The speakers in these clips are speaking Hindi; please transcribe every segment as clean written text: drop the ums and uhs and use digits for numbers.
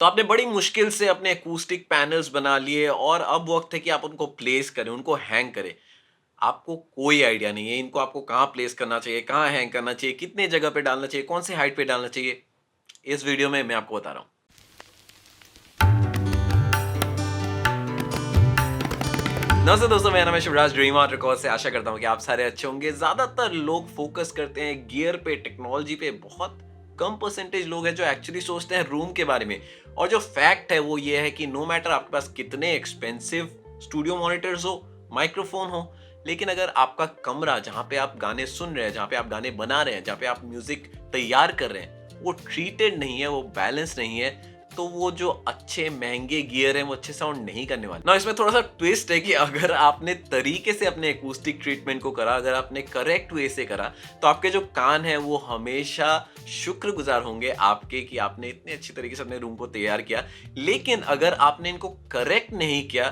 तो आपने बड़ी मुश्किल से अपने अकूस्टिक पैनल्स बना लिए और अब वक्त है कि आप उनको प्लेस करें, उनको हैंग करें। आपको कोई आइडिया नहीं है इनको आपको कहाँ प्लेस करना चाहिए, कहाँ हैंग करना चाहिए, कितने जगह पे डालना चाहिए, कौन सी हाइट पे डालना चाहिए। इस वीडियो में मैं आपको बता रहा हूँ। नमस्ते दोस्तों, मेरा नाम है शिवराज ड्रीम आर्ट रिकॉर्ड से। आशा करता हूँ कि आप सारे अच्छे होंगे। ज्यादातर लोग फोकस करते हैं गियर पे, टेक्नोलॉजी पे। बहुत कम परसेंटेज लोग हैं जो एक्चुअली सोचते हैं रूम के बारे में। और जो फैक्ट है वो ये है कि नो मैटर आपके पास कितने एक्सपेंसिव स्टूडियो मॉनिटर्स हो, माइक्रोफोन हो, लेकिन अगर आपका कमरा जहाँ पे आप गाने सुन रहे हैं, जहाँ पे आप गाने बना रहे हैं, जहाँ पे आप म्यूजिक तैयार कर रहे हैं, वो ट्रीटेड नहीं है, वो बैलेंस नहीं है, तो वो जो अच्छे महंगे गियर हैं वो अच्छे साउंड नहीं करने वाले ना। इसमें थोड़ा सा ट्विस्ट है कि अगर आपने तरीके से अपने एकूस्टिक ट्रीटमेंट को करा, अगर आपने करेक्ट वे से करा, तो आपके जो कान हैं वो हमेशा शुक्रगुजार होंगे आपके कि आपने इतने अच्छी तरीके से अपने रूम को तैयार किया। लेकिन अगर आपने इनको करेक्ट नहीं किया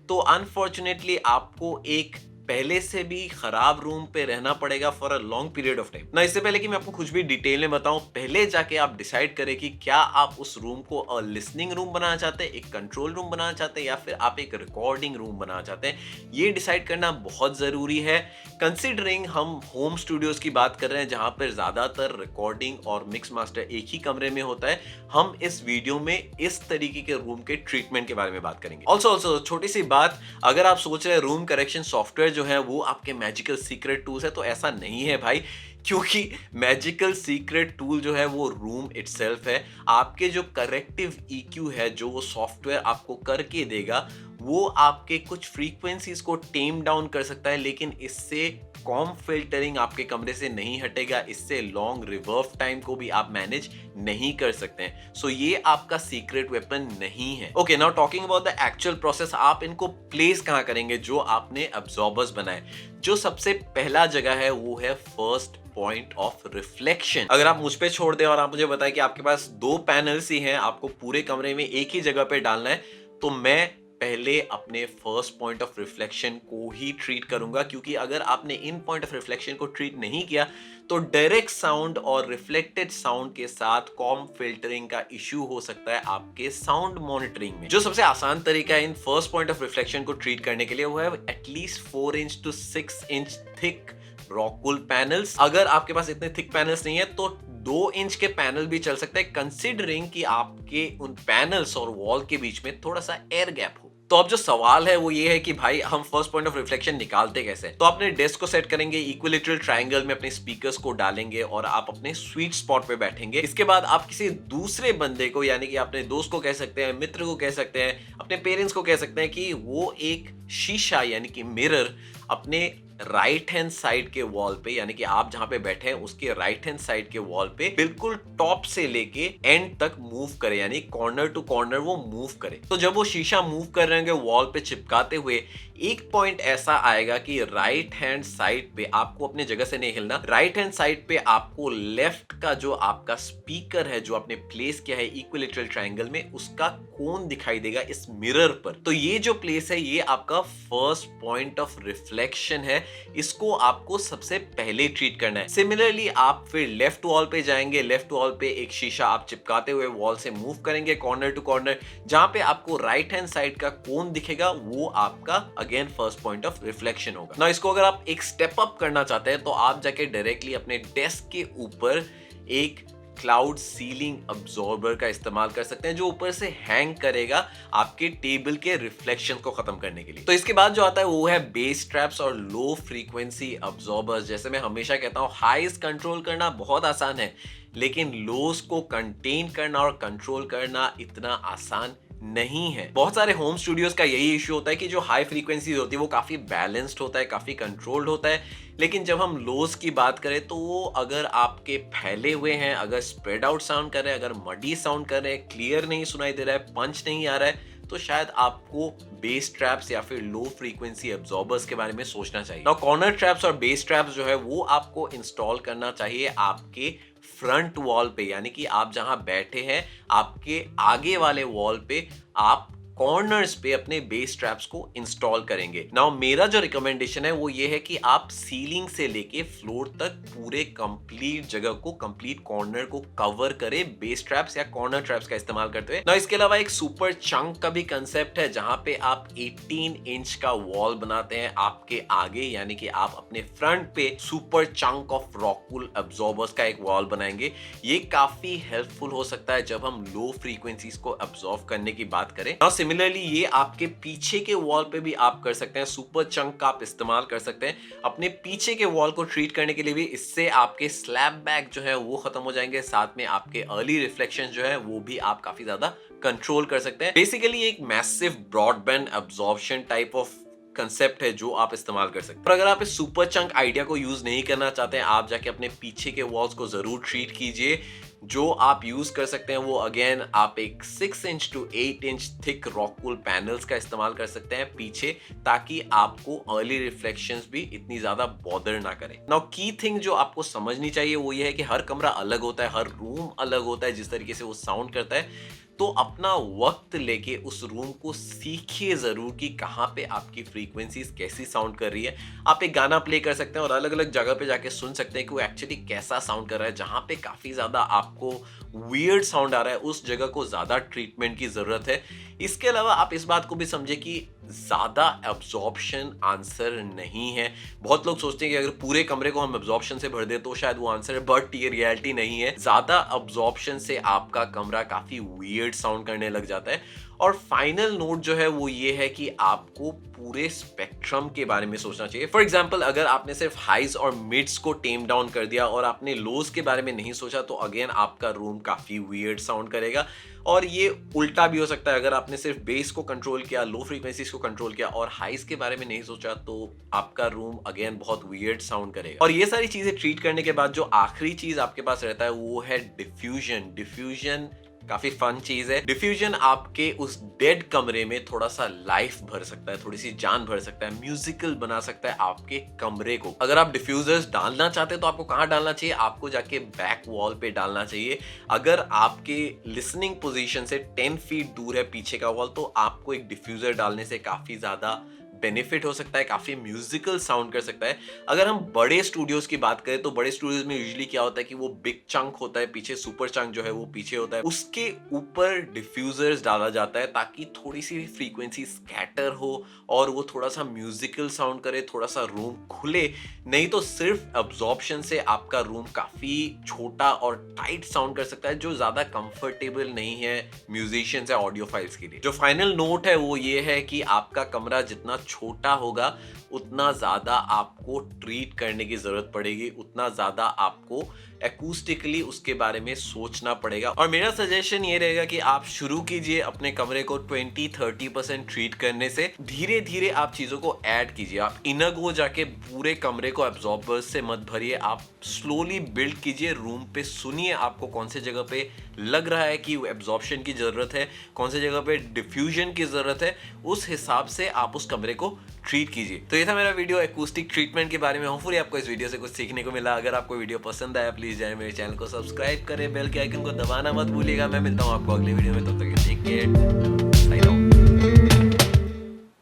तो अनफॉर्चुनेटली आपको एक पहले से भी खराब रूम पे रहना पड़ेगा for a long period of time ना। इससे पहले कि मैं आपको कुछ भी डिटेल में बताऊं, पहले जाके आप डिसाइड करें कि क्या आप उस रूम को अ लिसनिंग रूम बनाना चाहते हैं, एक कंट्रोल रूम बनाना चाहते हैं, या फिर आप एक रिकॉर्डिंग रूम बनाना चाहते हैं। ये डिसाइड करना बहुत जरूरी है, कंसिडरिंग हम होम स्टूडियोज की बात कर रहे हैं जहां पर ज्यादातर रिकॉर्डिंग और मिक्स मास्टर एक ही कमरे में होता है। हम इस वीडियो में इस तरीके के रूम के ट्रीटमेंट के बारे में बात करेंगे। ऑल्सो छोटी सी बात, अगर आप सोच रहे हैं रूम करेक्शन सॉफ्टवेयर जो है वो आपके मैजिकल सीक्रेट टूल्स है, तो ऐसा नहीं है भाई। क्योंकि मैजिकल सीक्रेट टूल जो है वो रूम इटसेल्फ है। आपके जो करेक्टिव ईक्यू है, जो वो सॉफ्टवेयर आपको करके देगा, वो आपके कुछ फ्रीक्वेंसीज को टेम डाउन कर सकता है, लेकिन इससे कॉम फिल्टरिंग आपके कमरे से नहीं हटेगा, इससे लॉन्ग रिवर्ब टाइम को भी आप मैनेज नहीं कर सकते हैं। सो ये आपका सीक्रेट वेपन नहीं है। Okay, now talking about the actual process, आप इनको प्लेस कहां करेंगे जो आपने अब्जॉर्बर्स बनाए। जो सबसे पहला जगह है वो है फर्स्ट पॉइंट ऑफ रिफ्लेक्शन। अगर आप मुझ पे छोड़ दें और आप मुझे बताएं कि आपके पास दो पैनल्स ही हैं, आपको पूरे कमरे में एक ही जगह पे डालना है, तो मैं पहले अपने फर्स्ट पॉइंट ऑफ रिफ्लेक्शन को ही ट्रीट करूंगा। क्योंकि अगर आपने इन पॉइंट ऑफ रिफ्लेक्शन को ट्रीट नहीं किया तो डायरेक्ट साउंड और रिफ्लेक्टेड साउंड के साथ कॉम फिल्टरिंग का इश्यू हो सकता है आपके साउंड मॉनिटरिंग में। जो सबसे आसान तरीका है in first point of reflection को ट्रीट करने के लिए वो है at least 4 inch to 6 inch thick rockwool panels. अगर आपके पास इतने थिक पैनल्स नहीं है तो 2 इंच के पैनल भी चल सकता है, कंसिडरिंग कि आपके उन पैनल्स और वॉल के बीच में थोड़ा सा एयर गैप हो। तो अब जो सवाल है वो ये है कि भाई हम फर्स्ट पॉइंट ऑफ रिफ्लेक्शन निकालते कैसे। तो अपने डेस्क को सेट करेंगे, इक्विलेटरल ट्रायंगल में अपने स्पीकर्स को डालेंगे और आप अपने स्वीट स्पॉट पे बैठेंगे। इसके बाद आप किसी दूसरे बंदे को, यानी कि अपने दोस्त को कह सकते हैं, मित्र को कह सकते हैं, अपने पेरेंट्स को कह सकते हैं कि वो एक शीशा यानी कि मिरर अपने राइट हैंड साइड के वॉल पे, यानी कि आप जहां पे बैठे हैं उसके राइट हैंड साइड के वॉल पे बिल्कुल टॉप से लेके एंड तक मूव करे, यानी कॉर्नर टू कॉर्नर वो मूव करे। तो जब वो शीशा मूव कर रहे होंगे वॉल पे चिपकाते हुए, एक पॉइंट ऐसा आएगा कि राइट हैंड साइड पे आपको अपने जगह से नहीं हिलना। राइट हैंड साइड पे आपको लेफ्ट का जो आपका स्पीकर है जो आपने प्लेस किया है इक्विलेटरल ट्रायंगल में, उसका कोन दिखाई देगा इस मिरर पर। तो ये जो प्लेस है ये आपका फर्स्ट पॉइंट ऑफ रिफ्लेक्शन है, इसको आपको सबसे पहले ट्रीट करना है। सिमिलरली आप फिर लेफ्ट वॉल पे जाएंगे, लेफ्ट वॉल पे एक शीशा आप चिपकाते हुए वॉल से मूव करेंगे कॉर्नर टू कॉर्नर, जहां पे आपको राइट हैंड साइड का कोन दिखेगा, वो आपका again first point of reflection होगा ना। इसको अगर आप एक स्टेप अप करना चाहते हैं तो आप जाके डायरेक्टली अपने डेस्क के ऊपर एक क्लाउड सीलिंग अब्जॉर्बर का इस्तेमाल कर सकते हैं, जो ऊपर से हैंग करेगा आपके टेबल के रिफ्लेक्शन को खत्म करने के लिए। तो इसके बाद जो आता है वो है बेस ट्रैप्स और लो फ्रीक्वेंसी अब्जॉर्बर्स। जैसे मैं हमेशा कहता हूं, हाईज कंट्रोल करना बहुत आसान है, लेकिन लोस को कंटेन करना और कंट्रोल करना इतना आसान नहीं है। बहुत सारे होम स्टूडियोज का यही इश्यू होता है कि जो हाई फ्रीक्वेंसीज होती है वो काफी बैलेंस्ड होता है, काफी कंट्रोल्ड होता है, लेकिन जब हम लोस की बात करें तो वो अगर आपके फैले हुए हैं, अगर स्प्रेड आउट साउंड कर रहे हैं, अगर मडी साउंड कर रहे हैं, क्लियर नहीं सुनाई दे रहा है, पंच नहीं आ रहा है, तो शायद आपको बेस ट्रैप्स या फिर लो फ्रीक्वेंसी अब्जॉर्बर्स के बारे में सोचना चाहिए। नाउ कॉर्नर ट्रैप्स और बेस ट्रैप्स जो है वो आपको इंस्टॉल करना चाहिए आपके फ्रंट वॉल पे, यानी कि आप जहां बैठे हैं आपके आगे वाले वॉल पे आप कॉर्नर्स पे अपने बेस ट्रैप्स को इंस्टॉल करेंगे। नाउ मेरा जो रिकमेंडेशन है वो ये है कि आप सीलिंग से लेके फ्लोर तक पूरे कंप्लीट जगह को, कंप्लीट कॉर्नर को कवर करे बेस ट्रैप्स या कॉर्नर ट्रैप्स का इस्तेमाल करते हुए। नाउ इसके अलावा एक सुपर चंक का भी कंसेप्ट है जहां पे आप 18 इंच का वॉल बनाते हैं आपके आगे, यानी कि आप अपने फ्रंट पे super chunk of rockwool absorbers का एक वॉल बनाएंगे। ये काफी हेल्पफुल हो सकता है जब हम लो फ्रीक्वेंसीज को अब्जॉर्ब करने की बात करें। नाउ सिमिलरली ये आपके पीछे के वॉल पे भी आप कर सकते हैं, सुपर चंक का आप इस्तेमाल कर सकते हैं अपने पीछे के वॉल को ट्रीट करने के लिए भी। इससे आपके स्लैब बैक जो है वो खत्म हो जाएंगे, साथ में आपके अर्ली रिफ्लेक्शन जो है वो भी आप काफी ज्यादा कंट्रोल कर सकते हैं। बेसिकली एक massive broadband absorption type of concept है जो आप इस्तेमाल कर सकते हैं। और अगर आप इस सुपर चंक आइडिया को यूज नहीं करना चाहते हैं, आप जाके अपने पीछे के वॉल्स को जरूर ट्रीट कीजिए। जो आप यूज कर सकते हैं वो अगेन आप एक 6 inch to 8 inch thick rockwool panels का इस्तेमाल कर सकते हैं पीछे, ताकि आपको अर्ली रिफ्लेक्शंस भी इतनी ज्यादा बॉदर ना करें। नाउ की थिंग जो आपको समझनी चाहिए वो ये है कि हर कमरा अलग होता है, हर रूम अलग होता है जिस तरीके से वो साउंड करता है। तो अपना वक्त लेके उस रूम को सीखिए जरूर कि कहाँ पे आपकी फ्रीक्वेंसीज कैसी साउंड कर रही है। आप एक गाना प्ले कर सकते हैं और अलग अलग जगह पे जाके सुन सकते हैं कि वो एक्चुअली कैसा साउंड कर रहा है। जहाँ पे काफी ज्यादा आपको वियर्ड साउंड आ रहा है उस जगह को ज्यादा ट्रीटमेंट की जरूरत है। इसके अलावा आप इस बात को भी समझे कि ज्यादा एब्जॉर्प्शन आंसर नहीं है। बहुत लोग सोचते हैं कि अगर पूरे कमरे को हम एब्जॉर्प्शन से भर दे तो शायद वो आंसर है, बट ये रियलिटी नहीं है। ज्यादा एब्जॉर्प्शन से आपका कमरा काफी वियर्ड साउंड करने लग जाता है। और फाइनल नोट जो है वो ये है कि आपको पूरे स्पेक्ट्रम के बारे में सोचना चाहिए। फॉर एग्जाम्पल अगर आपने सिर्फ हाइज और मिड्स को टेम डाउन कर दिया और आपने लोज के बारे में नहीं सोचा तो अगेन आपका रूम काफी वियर्ड साउंड करेगा। और ये उल्टा भी हो सकता है, अगर आपने सिर्फ बेस को कंट्रोल किया, लो फ्रीक्वेंसीज को कंट्रोल किया और हाइज के बारे में नहीं सोचा तो आपका रूम अगेन बहुत वियर्ड साउंड करेगा। और ये सारी चीजें ट्रीट करने के बाद जो आखिरी चीज आपके पास रहता है वो है डिफ्यूजन। डिफ्यूजन काफी फन चीज है। डिफ्यूजन आपके उस डेड कमरे में थोड़ा सा लाइफ भर सकता है, थोड़ी सी जान भर सकता है, म्यूजिकल बना सकता है आपके कमरे को। अगर आप डिफ्यूजर्स डालना चाहते हैं तो आपको कहाँ डालना चाहिए? आपको जाके बैक वॉल पे डालना चाहिए। अगर आपके लिसनिंग पोजीशन से 10 फीट दूर है पीछे का वॉल तो आपको एक डिफ्यूजर डालने से काफी ज्यादा बेनिफिट हो सकता है, काफी म्यूजिकल साउंड कर सकता है। अगर हम बड़े स्टूडियोज की बात करें तो बड़े स्टूडियोज में यूजुअली क्या होता है कि वो बिग चंक होता है, पीछे सुपर चंक जो है वो पीछे होता है, उसके ऊपर डिफ्यूजर्स डाला जाता है ताकि थोड़ी सी फ्रीक्वेंसी स्कैटर हो और वो थोड़ा सा म्यूजिकल साउंड करे, थोड़ा सा रूम खुले। नहीं तो सिर्फ अब्जॉर्प्शन से आपका रूम काफी छोटा और टाइट साउंड कर सकता है, जो ज्यादा कंफर्टेबल नहीं है म्यूजिशियंस या ऑडियोफाइल्स के लिए। जो फाइनल नोट है वो ये है कि आपका कमरा जितना छोटा होगा उतना ज्यादा आपको ट्रीट करने की जरूरत पड़ेगी, उतना ज्यादा आपको एकूस्टिकली उसके बारे में सोचना पड़ेगा। और मेरा सजेशन ये रहेगा कि आप शुरू कीजिए अपने कमरे को 20-30% ट्रीट करने से, धीरे धीरे आप चीजों को ऐड कीजिए। आप इनगो जाके पूरे कमरे को एब्जॉर्बर्स से मत भरिए, आप स्लोली बिल्ड कीजिए। रूम पे सुनिए आपको कौन से जगह पे लग रहा है कि एब्जॉर्प्शन की जरूरत है, कौन से जगह पे डिफ्यूजन की जरूरत है, उस हिसाब से आप उस कमरे को ट्रीट कीजिए। तो ये था मेरा वीडियो एकूस्टिक ट्रीटमेंट के बारे में। होपफुली आपको इस वीडियो से कुछ सीखने को मिला। अगर आपको वीडियो पसंद आया प्लीज जाए मेरे चैनल को सब्सक्राइब करें, बेल के आइकन को दबाना मत भूलिएगा। मैं मिलता हूँ आपको अगले वीडियो में, तब तक टेक केयर, साइन आउट।